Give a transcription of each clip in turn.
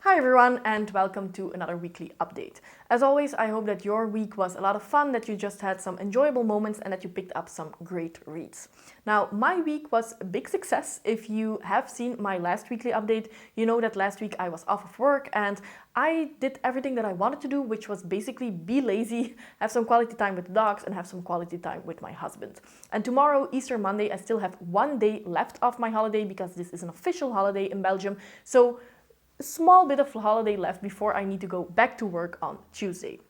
Hi everyone and welcome to another weekly update. As always, I hope that your week was a lot of fun, that you just had some enjoyable moments and that you picked up some great reads. Now, my week was a big success. If you have seen my last weekly update, you know that last week I was off of work and I did everything that I wanted to do, which was basically be lazy, have some quality time with the dogs and have some quality time with my husband. And tomorrow, Easter Monday, I still have one day left of my holiday because this is an official holiday in Belgium. So a small bit of holiday left before I need to go back to work on Tuesday.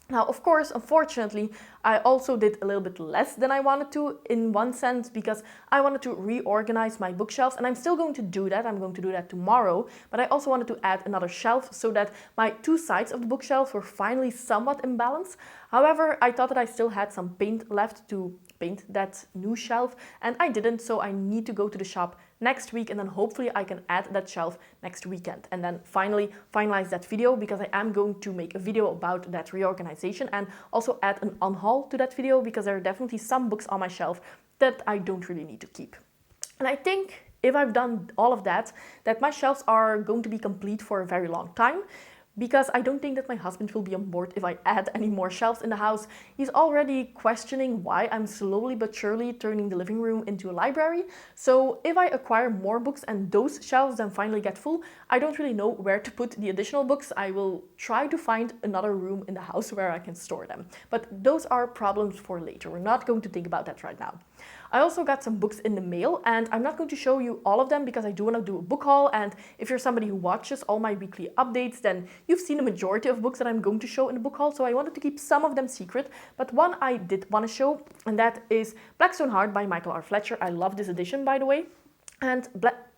Now, of course, unfortunately, I also did a little bit less than I wanted to in one sense because I wanted to reorganize my bookshelves and I'm still going to do that. I'm going to do that tomorrow, but I also wanted to add another shelf so that my two sides of the bookshelves were finally somewhat in balance. However, I thought that I still had some paint left to paint that new shelf and I didn't, so I need to go to the shop next week and then hopefully I can add that shelf next weekend and then finally finalize that video because I am going to make a video about that reorganization and also add an unhaul to that video because there are definitely some books on my shelf that I don't really need to keep. And I think if I've done all of that, that my shelves are going to be complete for a very long time. Because I don't think that my husband will be on board if I add any more shelves in the house. He's already questioning why I'm slowly but surely turning the living room into a library. So if I acquire more books and those shelves then finally get full, I don't really know where to put the additional books. I will try to find another room in the house where I can store them. But those are problems for later. We're not going to think about that right now. I also got some books in the mail and I'm not going to show you all of them because I do want to do a book haul, and if you're somebody who watches all my weekly updates then you've seen the majority of books that I'm going to show in the book haul, so I wanted to keep some of them secret, but one I did want to show, and that is Blackstone Heart by Michael R. Fletcher. I love this edition, by the way. And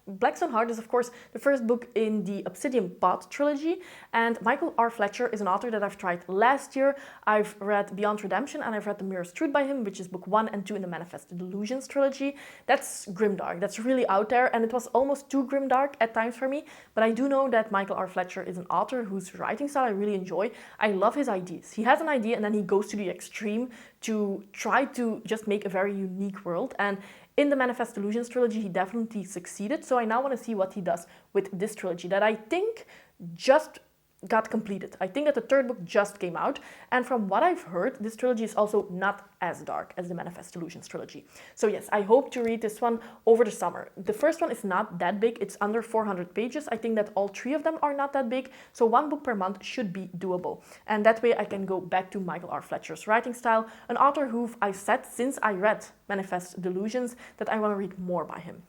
Blackstone Heart is of course the first book in the Obsidian Pod trilogy, and Michael R. Fletcher is an author that I've tried last year. I've read Beyond Redemption and I've read The Mirror's Truth by him, which is book 1 and 2 in the Manifest Delusions trilogy. That's grimdark, that's really out there, and it was almost too grimdark at times for me, but I do know that Michael R. Fletcher is an author whose writing style I really enjoy. I love his ideas. He has an idea and then he goes to the extreme to try to just make a very unique world, and in the Manifest Delusions trilogy, he definitely succeeded, so I now want to see what he does with this trilogy that I think just got completed. I think that the third book just came out, and from what I've heard, this trilogy is also not as dark as the Manifest Delusions trilogy. So yes, I hope to read this one over the summer. The first one is not that big, it's under 400 pages. I think that all three of them are not that big, so one book per month should be doable. And that way I can go back to Michael R. Fletcher's writing style, an author who I've said since I read Manifest Delusions that I want to read more by him.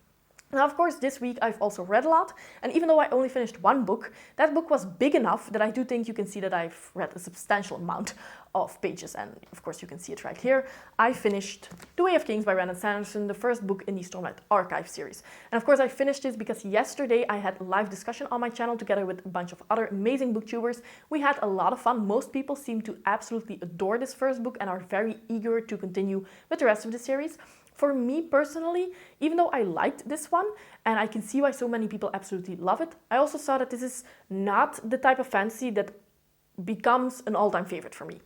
Now, of course, this week I've also read a lot, and even though I only finished one book, that book was big enough that I do think you can see that I've read a substantial amount of pages, and of course you can see it right here. I finished The Way of Kings by Brandon Sanderson, the first book in the Stormlight Archive series. And of course I finished this because yesterday I had a live discussion on my channel together with a bunch of other amazing booktubers. We had a lot of fun. Most people seem to absolutely adore this first book and are very eager to continue with the rest of the series. For me personally, even though I liked this one, and I can see why so many people absolutely love it, I also saw that this is not the type of fantasy that becomes an all-time favorite for me.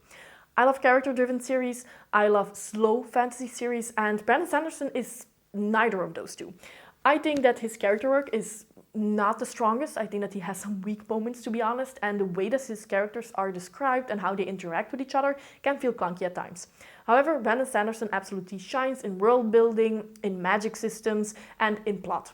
I love character-driven series, I love slow fantasy series, and Brandon Sanderson is neither of those two. I think that his character work is not the strongest. I think that he has some weak moments, to be honest, and the way that his characters are described and how they interact with each other can feel clunky at times. However, Brandon Sanderson absolutely shines in world building, in magic systems, and in plot.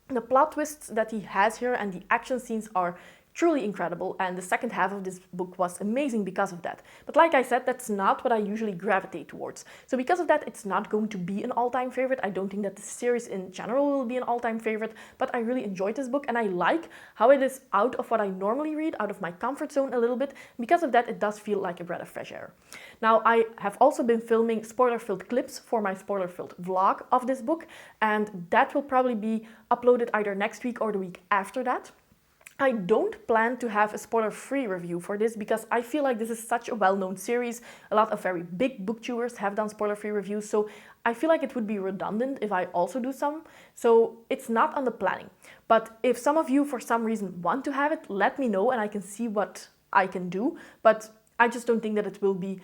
The plot twists that he has here and the action scenes are truly incredible, and the second half of this book was amazing because of that. But like I said, that's not what I usually gravitate towards. So because of that, it's not going to be an all-time favorite. I don't think that the series in general will be an all-time favorite, but I really enjoyed this book and I like how it is out of what I normally read, out of my comfort zone a little bit. Because of that, it does feel like a breath of fresh air. Now, I have also been filming spoiler-filled clips for my spoiler-filled vlog of this book, and that will probably be uploaded either next week or the week after that. I don't plan to have a spoiler-free review for this because I feel like this is such a well-known series. A lot of very big booktubers have done spoiler-free reviews, so I feel like it would be redundant if I also do some. So it's not on the planning. But if some of you for some reason want to have it, let me know and I can see what I can do. But I just don't think that it will be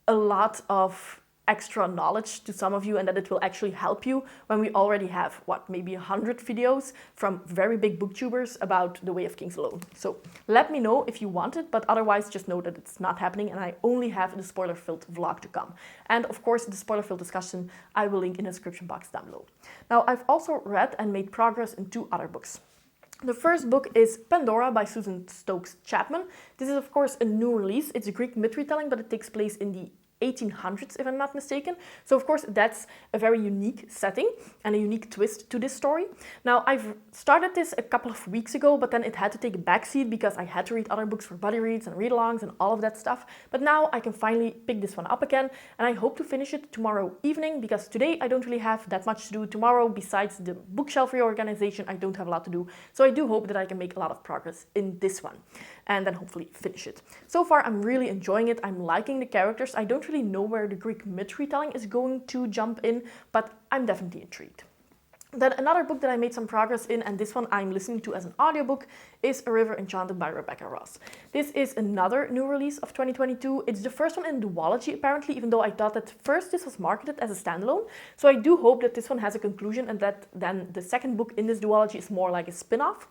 a lot of extra knowledge to some of you and that it will actually help you when we already have, what, maybe 100 videos from very big booktubers about The Way of Kings alone. So let me know if you want it, but otherwise just know that it's not happening and I only have the spoiler-filled vlog to come. And of course, the spoiler-filled discussion I will link in the description box down below. Now, I've also read and made progress in 2 other books. The first book is Pandora by Susan Stokes Chapman. This is, of course, a new release. It's a Greek myth retelling, but it takes place in the 1800s, if I'm not mistaken. So of course that's a very unique setting and a unique twist to this story. Now I've started this a couple of weeks ago, but then it had to take a backseat because I had to read other books for buddy reads and read-alongs and all of that stuff. But now I can finally pick this one up again and I hope to finish it tomorrow evening because today I don't really have that much to do. Tomorrow, besides the bookshelf reorganization, I don't have a lot to do. So I do hope that I can make a lot of progress in this one and then hopefully finish it. So far I'm really enjoying it. I'm liking the characters. I don't really know where the Greek myth retelling is going to jump in, but I'm definitely intrigued. Then another book that I made some progress in, and this one I'm listening to as an audiobook, is A River Enchanted by Rebecca Ross. This is another new release of 2022. It's the first one in duology apparently, even though I thought that first this was marketed as a standalone. So I do hope that this one has a conclusion and that then the second book in this duology is more like a spin-off.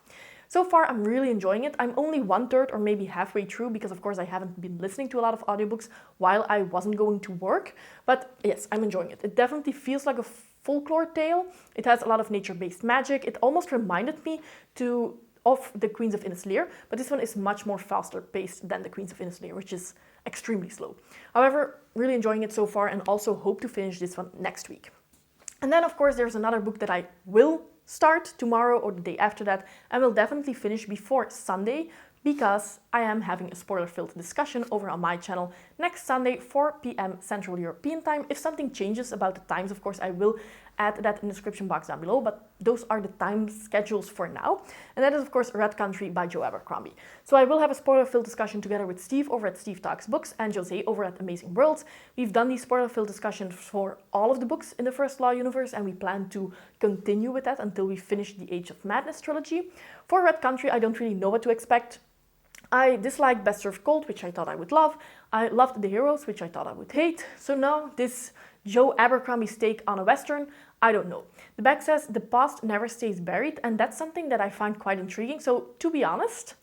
So far, I'm really enjoying it. I'm only 1/3 or maybe halfway through because, of course, I haven't been listening to a lot of audiobooks while I wasn't going to work. But yes, I'm enjoying it. It definitely feels like a folklore tale. It has a lot of nature-based magic. It almost reminded me of the Queens of Innisleer, but this one is much more faster paced than the Queens of Innisleer, which is extremely slow. However, really enjoying it so far and also hope to finish this one next week. And then, of course, there's another book that I will start tomorrow or the day after that and will definitely finish before Sunday because I am having a spoiler-filled discussion over on my channel next Sunday, 4 p.m. Central European Time. If something changes about the times, of course, I will add that in the description box down below, but those are the time schedules for now. And that is, of course, Red Country by Joe Abercrombie. So I will have a spoiler-filled discussion together with Steve over at Steve Talks Books and Jose over at Amazing Worlds. We've done these spoiler-filled discussions for all of the books in the First Law universe, and we plan to continue with that until we finish the Age of Madness trilogy. For Red Country, I don't really know what to expect. I disliked Best Served Cold, which I thought I would love. I loved The Heroes, which I thought I would hate. So now this Joe Abercrombie's take on a Western, I don't know. The back says, the past never stays buried, and that's something that I find quite intriguing. So to be honest,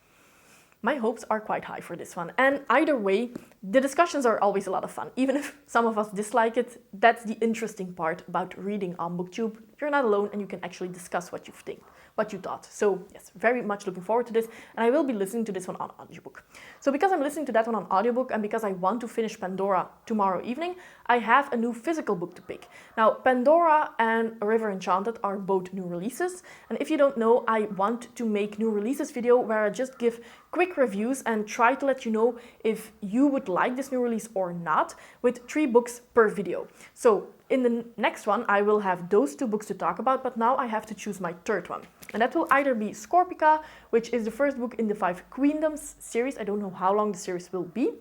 my hopes are quite high for this one. And either way, the discussions are always a lot of fun. Even if some of us dislike it, that's the interesting part about reading on BookTube. You're not alone and you can actually discuss what you think, what you thought. So yes, very much looking forward to this. And I will be listening to this one on audiobook. So because I'm listening to that one on audiobook and because I want to finish Pandora tomorrow evening, I have a new physical book to pick. Now, Pandora and A River Enchanted are both new releases. And if you don't know, I want to make new releases video where I just give quick reviews and try to let you know if you would like this new release or not, with 3 books per video. So in the next one, I will have those 2 books to talk about, but now I have to choose my 3rd one. And that will either be Scorpica, which is the first book in the 5 Queendoms series. I don't know how long the series will be.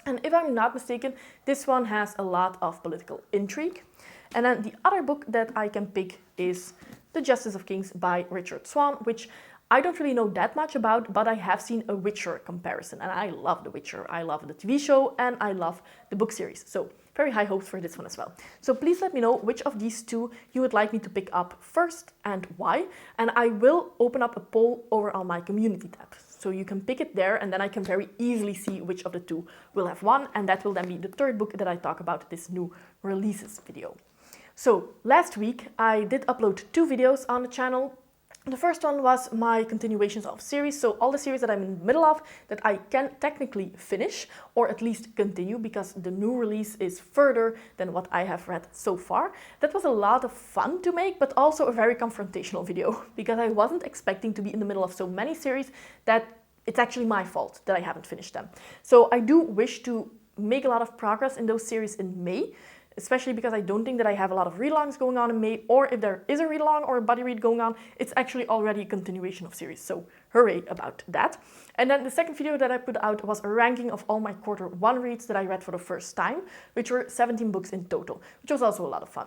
And if I'm not mistaken, this one has a lot of political intrigue. And then the other book that I can pick is The Justice of Kings by Richard Swan, which I don't really know that much about, but I have seen a Witcher comparison. And I love The Witcher. I love the TV show and I love the book series. So very high hopes for this one as well. So please let me know which of these 2 you would like me to pick up first and why. And I will open up a poll over on my community tab. So you can pick it there and then I can very easily see which of the 2 will have won. And that will then be the 3rd book that I talk about this new releases video. So last week I did upload 2 videos on the channel. The first one was my continuations of series, so all the series that I'm in the middle of that I can technically finish or at least continue because the new release is further than what I have read so far. That was a lot of fun to make, but also a very confrontational video because I wasn't expecting to be in the middle of so many series that it's actually my fault that I haven't finished them. So I do wish to make a lot of progress in those series in May, especially because I don't think that I have a lot of read-alongs going on in May, or if there is a read-along or a buddy read going on, it's actually already a continuation of series, so hooray about that. And then the second video that I put out was a ranking of all my Q1 reads that I read for the first time, which were 17 books in total, which was also a lot of fun.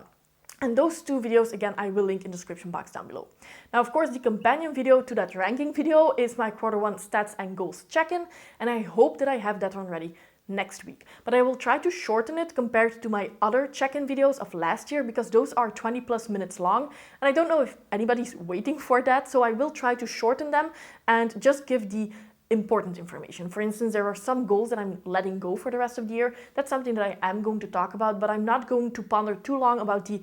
And those 2 videos, again, I will link in the description box down below. Now, of course, the companion video to that ranking video is my Q1 stats and goals check-in, and I hope that I have that one ready next week. But I will try to shorten it compared to my other check-in videos of last year, because those are 20 plus minutes long. And I don't know if anybody's waiting for that, so I will try to shorten them and just give the important information. For instance, there are some goals that I'm letting go for the rest of the year. That's something that I am going to talk about, but I'm not going to ponder too long about the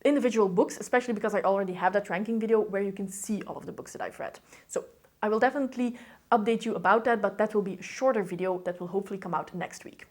individual books, especially because I already have that ranking video where you can see all of the books that I've read. So I will definitely update you about that, but that will be a shorter video that will hopefully come out next week.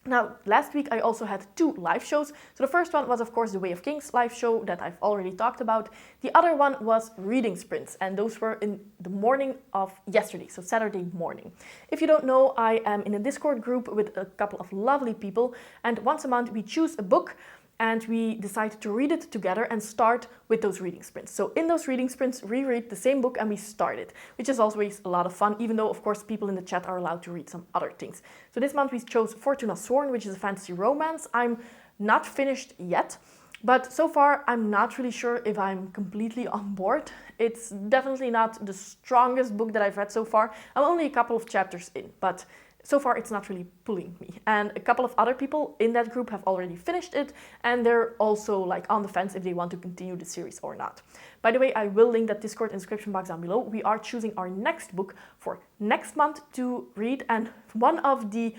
Now, last week I also had 2 live shows. So the first one was, of course, the Way of Kings live show that I've already talked about. The other one was reading sprints, and those were in the morning of yesterday, so Saturday morning. If you don't know, I am in a Discord group with a couple of lovely people, and once a month we choose a book and we decide to read it together and start with those reading sprints. So in those reading sprints, we read the same book and we start it, which is always a lot of fun, even though, of course, people in the chat are allowed to read some other things. So this month we chose Fortuna Sworn, which is a fantasy romance. I'm not finished yet, but so far I'm not really sure if I'm completely on board. It's definitely not the strongest book that I've read so far. I'm only a couple of chapters in, but so far it's not really pulling me. And a couple of other people in that group have already finished it, and they're also like on the fence if they want to continue the series or not. By the way, I will link that Discord in the description box down below. We are choosing our next book for next month to read, and one of the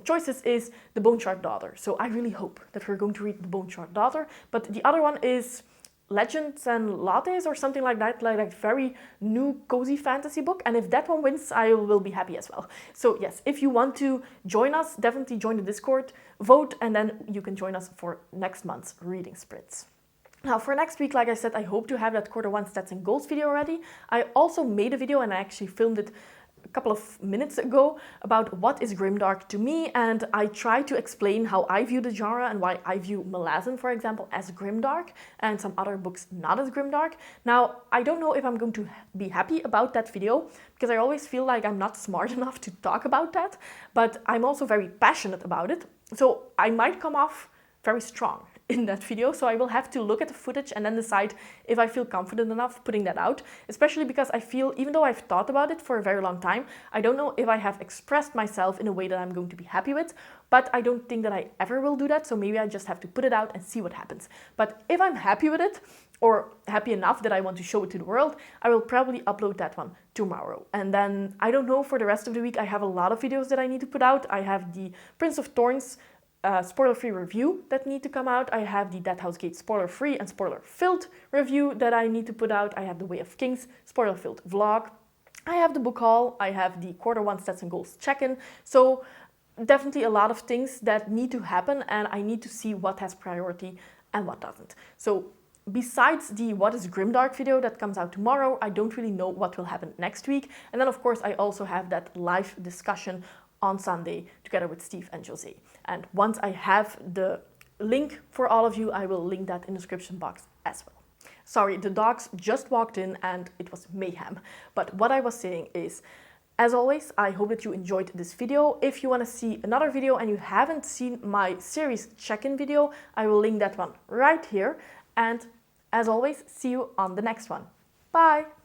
choices is The Bone Shard Daughter. So I really hope that we're going to read The Bone Shard Daughter, but the other one is Legends and Lattes or something like that, like a very new cozy fantasy book. And if that one wins, I will be happy as well. So yes, if you want to join us, definitely join the Discord, vote, and then you can join us for next month's reading sprints. Now for next week, like I said, I hope to have that Q1 stats and goals video ready. I also made a video and I actually filmed it a couple of minutes ago about what is grimdark to me, and I try to explain how I view the genre and why I view Malazan, for example, as grimdark and some other books not as grimdark. Now, I don't know if I'm going to be happy about that video, because I always feel like I'm not smart enough to talk about that, but I'm also very passionate about it, so I might come off very strong in that video, so I will have to look at the footage and then decide if I feel confident enough putting that out, especially because I feel, even though I've thought about it for a very long time, I don't know if I have expressed myself in a way that I'm going to be happy with, but I don't think that I ever will do that, so maybe I just have to put it out and see what happens. But if I'm happy with it, or happy enough that I want to show it to the world, I will probably upload that one tomorrow. And then, I don't know, for the rest of the week I have a lot of videos that I need to put out. I have the Prince of Thorns spoiler-free review that need to come out. I have the Dead House Gate spoiler-free and spoiler-filled review that I need to put out. I have the Way of Kings spoiler-filled vlog. I have the book haul. I have the Q1 stats and goals check-in. So definitely a lot of things that need to happen, and I need to see what has priority and what doesn't. So besides the What is Grimdark video that comes out tomorrow, I don't really know what will happen next week. And then of course I also have that live discussion on Sunday together with Steve and Jose. And once I have the link for all of you, I will link that in the description box as well. Sorry, the dogs just walked in and it was mayhem. But what I was saying is, as always, I hope that you enjoyed this video. If you want to see another video and you haven't seen my series check-in video, I will link that one right here. And as always, see you on the next one. Bye!